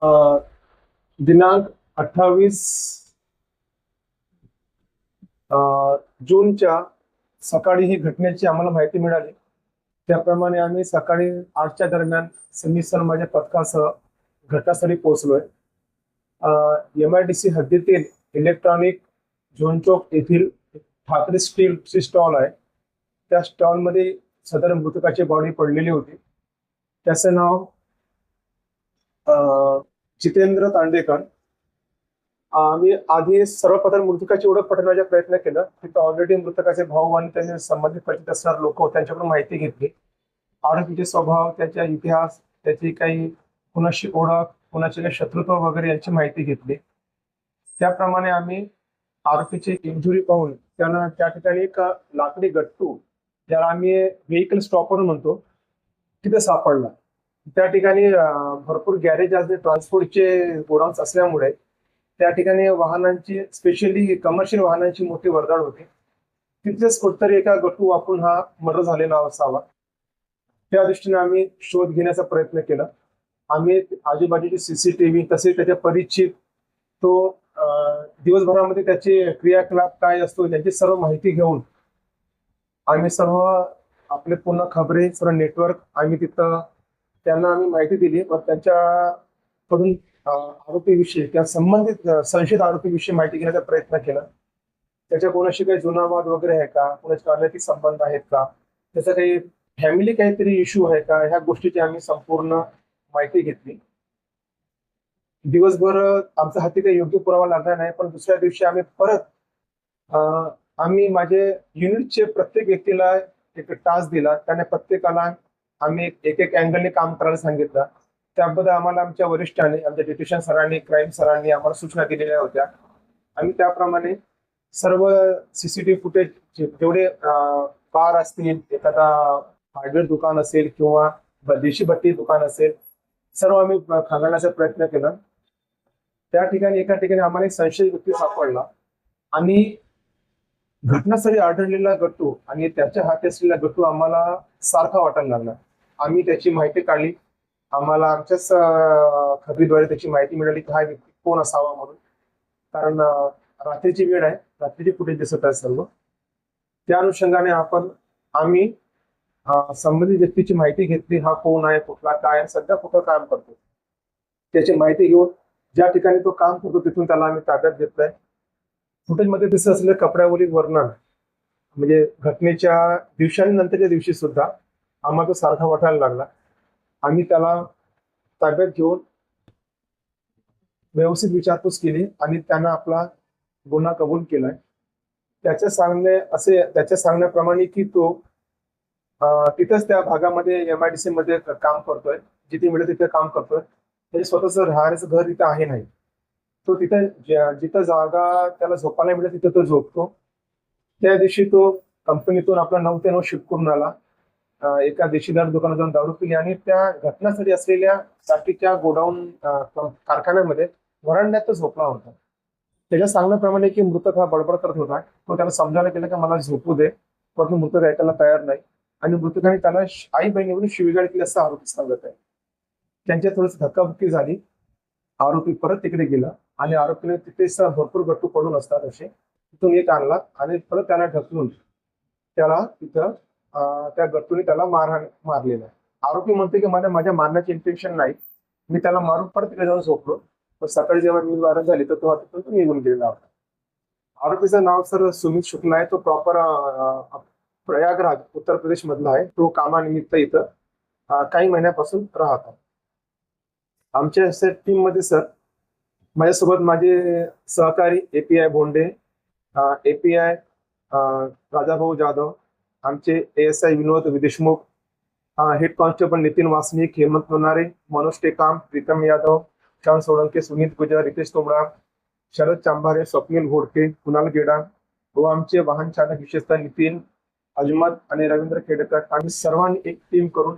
अ, दिनांक 28 अ, जूनच्या सकाळी ही घटनेची आम्हाला माहिती मिळाली. त्याप्रमाणे आम्ही सकाळी 8च्या दरम्यान सैनिक माझ्या पथकासह घटनास्थळी पोहोचलोय. MIDC हद्दीतील इलेक्ट्रॉनिक झोन चौक येथील ठाकरे स्टीलची स्टॉल आहे. त्या स्टॉलमध्ये सदर मृतकाची बॉडी पडलेली होती. त्याचं नाव अ, जितेंद्र तांडेकर. आम्ही आधी सर्वप्रथम मृतकाची ओळख पटवण्याचा प्रयत्न केला. तिथं ऑलरेडी मृतकाचे भाऊ आणि त्यांचे संबंधित परिचित असणारे लोक होते, त्यांच्याकडून माहिती घेतली. आरोपीचे स्वभाव, त्याचा इतिहास, त्याची काही कुणाशी ओळख, कुणाचे काही शत्रुत्व वगैरे यांची माहिती घेतली. त्याप्रमाणे आम्ही आरोपीची इंजुरी पाहून त्यांना त्या ठिकाणी एक लाकडी गट्टू, ज्याला आम्ही व्हेकल स्टॉपर म्हणतो, तिथे सापडला. त्या ठिकाणी भरपूर गॅरेज असणे, ट्रान्सपोर्टचे गोडाऊन्स असल्यामुळे त्या ठिकाणी वाहनांची, स्पेशली कमर्शियल वाहनांची मोठी वर्दळ होती. तिथेच कुठतरी एका गट्टू वापरून हा मर्डर झालेला असावा. त्या दृष्टीने आम्ही शोध घेण्याचा प्रयत्न केला. आम्ही आजूबाजूचे सीसीटीव्ही, तसेच त्याच्या परिचित, तो दिवसभरामध्ये त्याचे क्रियाकलाप काय असतो त्याची सर्व माहिती घेऊन आम्ही सर्व आपले पूर्ण खबरे, सर्व नेटवर्क आम्ही तिथं त्यांना आम्ही माहिती दिली. मग त्यांच्याकडून आरोपीविषयी, त्या संबंधित संशयित आरोपीविषयी माहिती घेण्याचा प्रयत्न केला. त्याच्या कोणाशी काही जुना वाद वगैरे आहे का, कोणाचे अनैतिक संबंध आहेत का, त्याचा काही फॅमिली काहीतरी इश्यू आहे का, ह्या गोष्टीची आम्ही संपूर्ण माहिती घेतली. दिवसभर आमच्या हाती काही योग्य पुरावा लागला नाही, पण दुसऱ्या दिवशी आम्ही परत आम्ही माझे युनिटचे प्रत्येक व्यक्तीला एक टास्क दिला. त्याने प्रत्येकाला आम्ही एक एक अँगलने काम करायला सांगितलं. त्याबद्दल आम्हाला आमच्या वरिष्ठांनी, आमच्या डिटेक्शन सरांनी, क्राईम सरांनी आम्हाला सूचना दिलेल्या होत्या. आम्ही त्याप्रमाणे सर्व सीसीटीव्ही फुटेज, जेवढे कार असतील, एखादा हार्डवेअर दुकान असेल किंवा देशी भट्टी दुकान असेल, सर्व आम्ही खंगाळण्याचा प्रयत्न केला. त्या ठिकाणी एका ठिकाणी आम्हाला एक संशयित व्यक्ती सापडला आणि घटनास्थळी आढळलेला गट्टू आणि त्याच्या हाती असलेला गट्टू आम्हाला सारखा वाटायला लागला. आम्ही त्याची माहिती काढली. आम्हाला आमच्याच खबरीद्वारे त्याची माहिती मिळाली की हा व्यक्ती कोण असावा म्हणून. कारण रात्रीची वेळ आहे, रात्रीची फुटेज दिसत आहे सर्व. त्या अनुषंगाने आम्ही संबंधित व्यक्तीची माहिती घेतली. हा कोण आहे, कुठला काय आहे, सध्या कुठं काम करतो, त्याची माहिती घेऊन ज्या ठिकाणी तो काम करतो तिथून त्याला आम्ही ताब्यात घेतलंय. फुटेजमध्ये दिसत असलेल्या कपड्यावरील वर्णन, म्हणजे घटनेच्या दिवशी आणि नंतरच्या दिवशी सुद्धा आम्हाला तो सारखा वाटायला लागला. आम्ही त्याला ताब्यात घेऊन व्यवस्थित विचारपूस केली आणि त्यानं आपला गुन्हा कबूल केलाय. त्याच्या सांगण्याप्रमाणे की तो तिथंच त्या भागामध्ये MIDC मध्ये काम करतोय, जिथे मिळेल तिथे काम करतोय. त्याचे स्वतःच राहण्याचं घर तिथं आहे नाही. तो तिथे जिथं जागा त्याला झोपायला मिळेल तिथं तो झोपतो. त्या दिवशी तो कंपनीतून आपला 9 ते 9 शिफ्ट करून आला. एका देशीदार दुकानात जाऊन दारू पिली आणि त्या घटनास्थळी असलेल्या साठीच्या गोडाऊन कारखान्यामध्ये वरांड्यात तो झोपला होता. त्याच्या सांगण्याप्रमाणे की मृतक हा बडबड करत होता. तो त्याला समजायला केलं की मला झोपू दे, पण मृतक ऐकायला तयार नाही आणि मृतकाने त्याला आई बहिणीवरून शिवीगाळ केली असं आरोपी सांगत आहे. त्यांच्यात थोडीशी धक्काबुक्की झाली. आरोपी परत तिकडे गेला आणि आरोपीने तिथेच भरपूर गट्टू पडून असतात असे, तिथून एक आणला आणि परत त्याला ढकलून त्याला तिथं त्या गट्टूने त्याला मारलेला. आरोपी म्हणते की माझ्या मारण्याचे इंटेन्शन नाही, मी त्याला मारून परत तिकडे जाऊन झोपलो. पण सकाळी जेव्हा मी मारण झाली तर तो तिथून तो निघून गेलेला होता. आरोपीचं नाव सर सुमित शुक्ला आहे. तो प्रॉपर प्रयागराज उत्तर प्रदेश मधला आहे. तो कामानिमित्त इथं काही महिन्यापासून राहतो. आमच्या टीम मध्ये सर माझ्यासोबत माझे सहकारी API भोंडे, API राजाभाऊ जाधव, आमचे ASI विनोद देशमुख, हेड कॉन्स्टेबल नितीन वासनिक, हेमंत लोणारे, मनोज टेकाम, प्रीतम यादव, श्याम सोळंके, सुनीत गुजर, रितेश तोमडा, शरद चांभारे, स्वप्नील घोडके, कुणाल गेडा व आमचे वाहन चालक विशेषतः नितीन अजमत आणि रवींद्र खेडकर, आम्ही सर्वांनी एक टीम करून